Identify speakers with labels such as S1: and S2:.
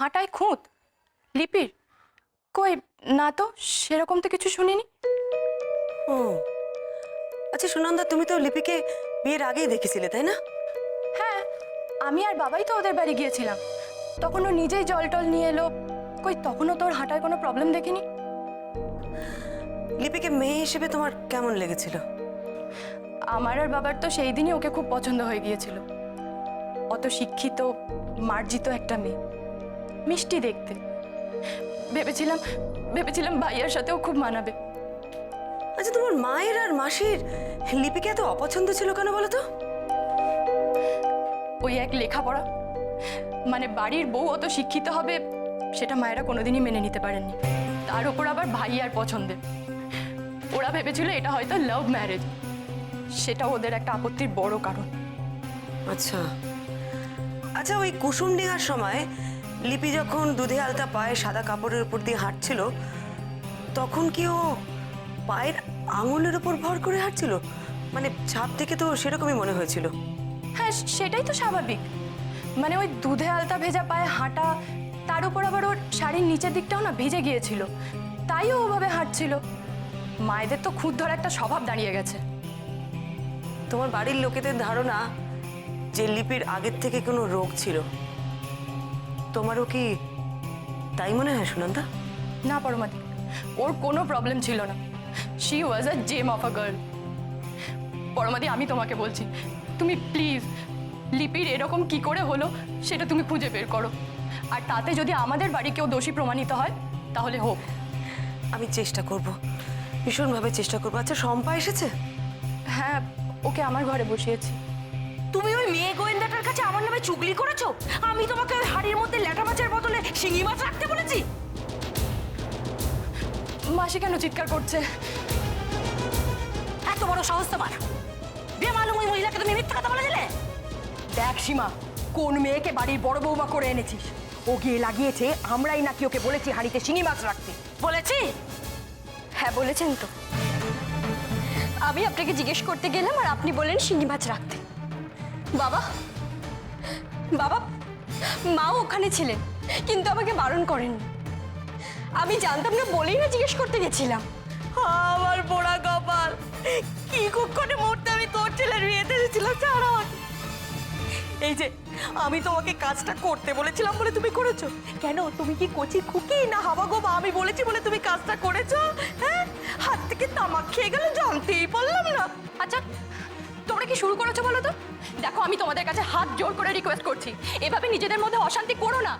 S1: হাঁটায় খুঁত লিপির? কই না তো, সেরকম তো কিছু শুনিনি।
S2: ও আচ্ছা সুনন্দা, তুমি তো লিপিকে বিয়ের আগেই দেখেছিলে তাই না?
S1: হ্যাঁ, আমি আর বাবাই তো ওদের বাড়ি গিয়েছিলাম। তখন ও নিজেই জল টল নিয়ে এলো। কই তখনও তোর হাঁটায় কোনো প্রবলেম দেখিনি।
S2: লিপিকে মেয়ে হিসেবে তোমার কেমন লেগেছিল?
S1: আমার আর বাবার তো সেই দিনই ওকে খুব পছন্দ হয়ে গিয়েছিল। অত শিক্ষিত মার্জিত একটা মেয়ে, মিষ্টি দেখতে। ভেবেছিলাম ভেবেছিলাম ভাইয়ার সাথেও খুব মানাবে।
S2: আচ্ছা তোমার মায়ের আর মাসির লিপিকে এত অপছন্দ ছিল কেন বলো তো?
S1: ওই এক লেখাপড়া, মানে বাড়ির বউ অত শিক্ষিত হবে সেটা মায়েরা কোনোদিনই মেনে নিতে পারেননি। তার উপর আবার ভাইয়ার পছন্দের। ওরা ভেবেছিল এটা হয়তো লাভ ম্যারেজ, সেটা ওদের একটা আপত্তির বড় কারণ।
S2: আচ্ছা আচ্ছা, ওই কুসুম ডিঙার সময় লিপি যখন দুধে আলতা পায়ে সাদা কাপড়ের উপর দিয়ে হাঁটছিল, তখন কি ও পায়ের আঙুলের উপর ভর করে হাঁটছিল? মানে ছাপ থেকে তো সেরকমই মনে হয়েছিল।
S1: হ্যাঁ, সেটাই তো স্বাভাবিক। মানে ওই দুধে আলতা ভেজা পায়ে হাঁটা, তার উপর আবার ওর শাড়ির নিচের দিকটাও না ভিজে গিয়েছিল, তাই ও ওভাবে হাঁটছিল। মায়েদের তো খুদ ধরা একটা স্বভাব দাঁড়িয়ে গেছে।
S2: তোমার বাড়ির লোকেদের ধারণা যে লিপির আগের থেকে কোনো রোগ ছিল। তোমারও কি তাই মনে হয় সুনন্দা?
S1: না পরমাদি, ওর কোনো প্রবলেম ছিল না। She was a gem of a girl. পরমাদি, আমি তোমাকে বলছি, তুমি প্লিজ লিপির এরকম কি করে হলো সেটা তুমি খুঁজে বের করো। আর তাতে যদি আমাদের বাড়ি কেউ দোষী প্রমাণিত হয় তাহলে হোক।
S2: আমি চেষ্টা করব, ভীষণভাবে চেষ্টা করবো। আচ্ছা শম্পা এসেছে?
S1: হ্যাঁ, ওকে আমার ঘরে বসিয়েছি।
S3: তুমি ওই মেয়ে গোয়েন্দাটার কাছে আমার নামে চুগলি করেছো? আমি তোমাকে ওই হাড়ির মধ্যে ল্যাটা মাছের বদলে শিঙি মাছ রাখতে বলেছি?
S1: মাসি কেন চিৎকার করছে?
S3: এত বড় সাহস তোমার! বেমালুম ওই মহিলাকে তুমি মিথ্যা কথা বলে দিলে। দেখ সীমা, কোন মেয়েকে বাড়ির বড় বৌমা করে এনেছিস? ও গিয়ে লাগিয়েছে আমরাই নাকি ওকে বলেছি হাড়িতে শিঙি মাছ রাখতে। বলেছি?
S4: হ্যাঁ বলেছেন তো। আমি আপনাকে জিজ্ঞেস করতে গেলাম আর আপনি বলেন শিঙি মাছ রাখতে। বাবা বাবা মাও ওখানে ছিলেন কিন্তু আমাকে বারণ করেননি। আমি জানতাম না বলেই না জিজ্ঞেস করতে গেছিলাম।
S3: আমার পোড়া কপাল! কি কুক্ষণে মুহূর্তে আমি তোর ছেলের বিয়েতে এসেছিলাম। ছাড়া এই যে আমি তোমাকে কাজটা করতে বলেছিলাম বলে তুমি করেছো। কেন তুমি কি কচি খুকি না হাওয়া গোবা? আমি বলেছি বলে তুমি কাজটা করেছো? হ্যাঁ, হাত থেকে তামাক খেয়ে গেলে জানতেই পারলাম না।
S1: আচ্ছা, তোমরা কি শুরু করেছো বলো তো? দেখো, আমি তোমাদের কাছে হাত জোর করে রিকোয়েস্ট করছি, এভাবে নিজেদের মধ্যে অশান্তি করো না।